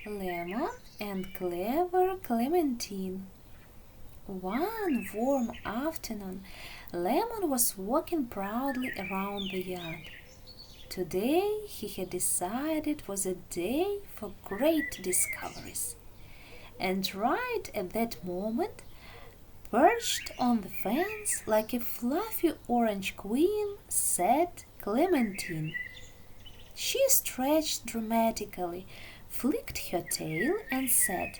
Lemon and clever Clementine. One warm afternoon, Lemon was walking proudly around the yard. Today he had decided was a day for great discoveries. And right at that moment, perched on the fence like a fluffy orange queen, sat Clementine. She stretched dramatically, flicked her tail, and said,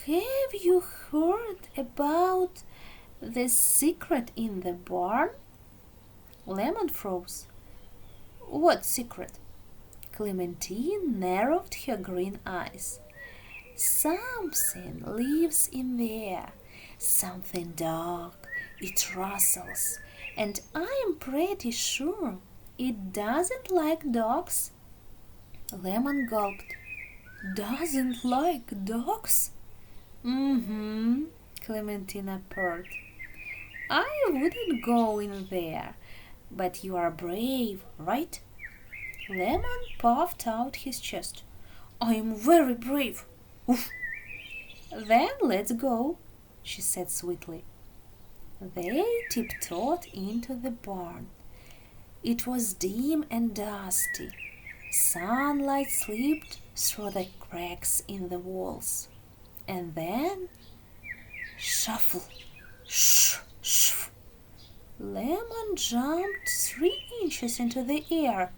"Have you heard about the secret in the barn?" Lemon froze. "What secret?" Clementine narrowed her green eyes. "Something lives in there, something dark. It rustles, and I am pretty sure it doesn't like dogs." Lemon gulped. "Doesn't like dogs?" "Mm-hmm," Clementina purred. "I wouldn't go in there, but you are brave, right?" Lemon puffed out his chest. "I am very brave." "Oof." "Then let's go," she said sweetly. They tiptoed into the barn. It was dim and dusty. Sunlight slipped through the cracks in the walls. And then, shuffle, shh, shh. Lemon jumped 3 inches into the air.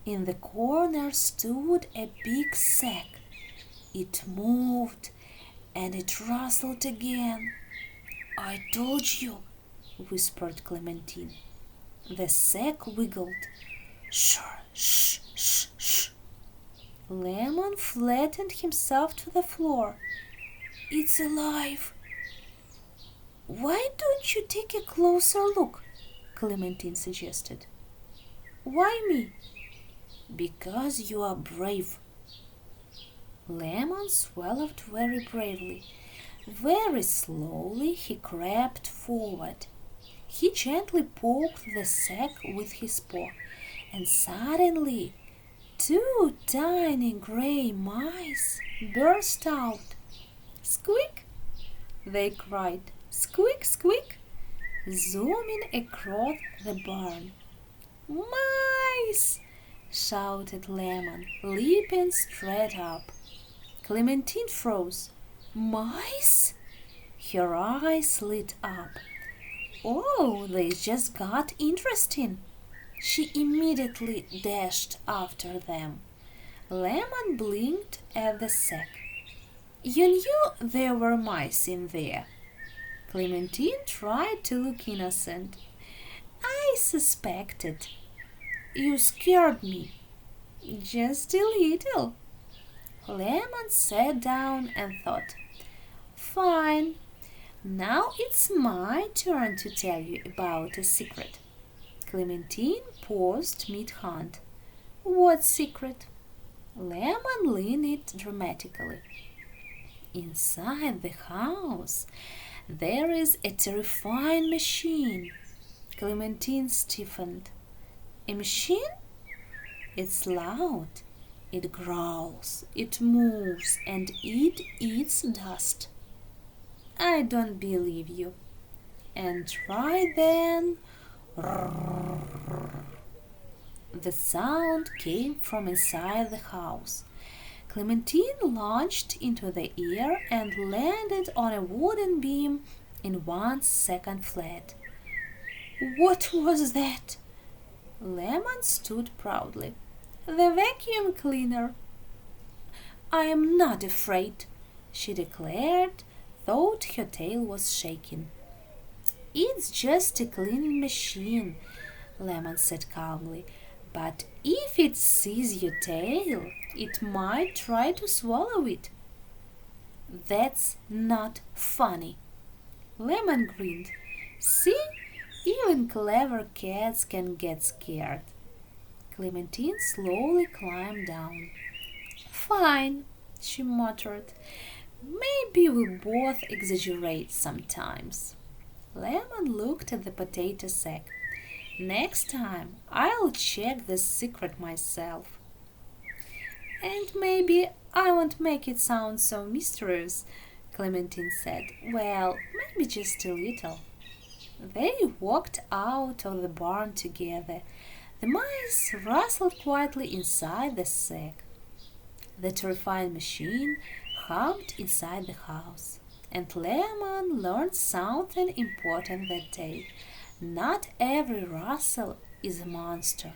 In the corner stood a big sack. It moved and it rustled again. "I told you," whispered Clementine. The sack wiggled. "Shh, shh, shh, shh." Lemon flattened himself to the floor. "It's alive." "Why don't you take a closer look?" Clementine suggested. "Why me?" "Because you are brave." Lemon swallowed very bravely. Very slowly he crept forward. He gently poked the sack with his paw, and suddenly 2 tiny gray mice burst out. "Squeak!" they cried. "Squeak, squeak!" zooming across the barn. "Mice!" shouted Lemon, leaping straight up. Clementine froze. "Mice?" Her eyes lit up. "Oh, this just got interesting." She immediately dashed after them. Lemon blinked at the sack. "You knew there were mice in there." Clementine tried to look innocent. "I suspected." "You scared me." "Just a little." Lemon sat down and thought. "Fine. Now it's my turn to tell you about a secret." Clementine paused mid-hunt. "What secret?" Lemon leaned dramatically. "Inside the house there is a terrifying machine." Clementine stiffened. "A machine?" "It's loud. It growls, it moves, and it eats dust." "I don't believe you." And right then, the sound came from inside the house. Clementine launched into the air and landed on a wooden beam in 1 second flat. "What was that?" Lemon stood proudly. "The vacuum cleaner." "I am not afraid," she declared, though her tail was shaking. "It's just a cleaning machine," Lemon said calmly. "But if it sees your tail, it might try to swallow it." "That's not funny." Lemon grinned. "See, even clever cats can get scared." Clementine slowly climbed down. "Fine," she muttered. "Maybe we both exaggerate sometimes." Lemon looked at the potato sack. "Next time I'll check this secret myself." "And maybe I won't make it sound so mysterious, Clementine said. Well, maybe just a little. They walked out of the barn together. The mice rustled quietly inside the sack. The terrifying machine hummed inside the house. And Lemon learned something important that day. Not every rustle is a monster.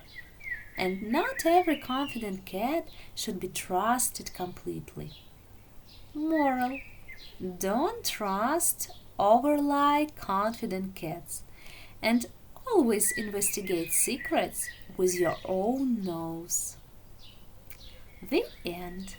And not every confident cat should be trusted completely. Moral: don't trust overly confident cats, and always investigate secrets with your own nose. The end.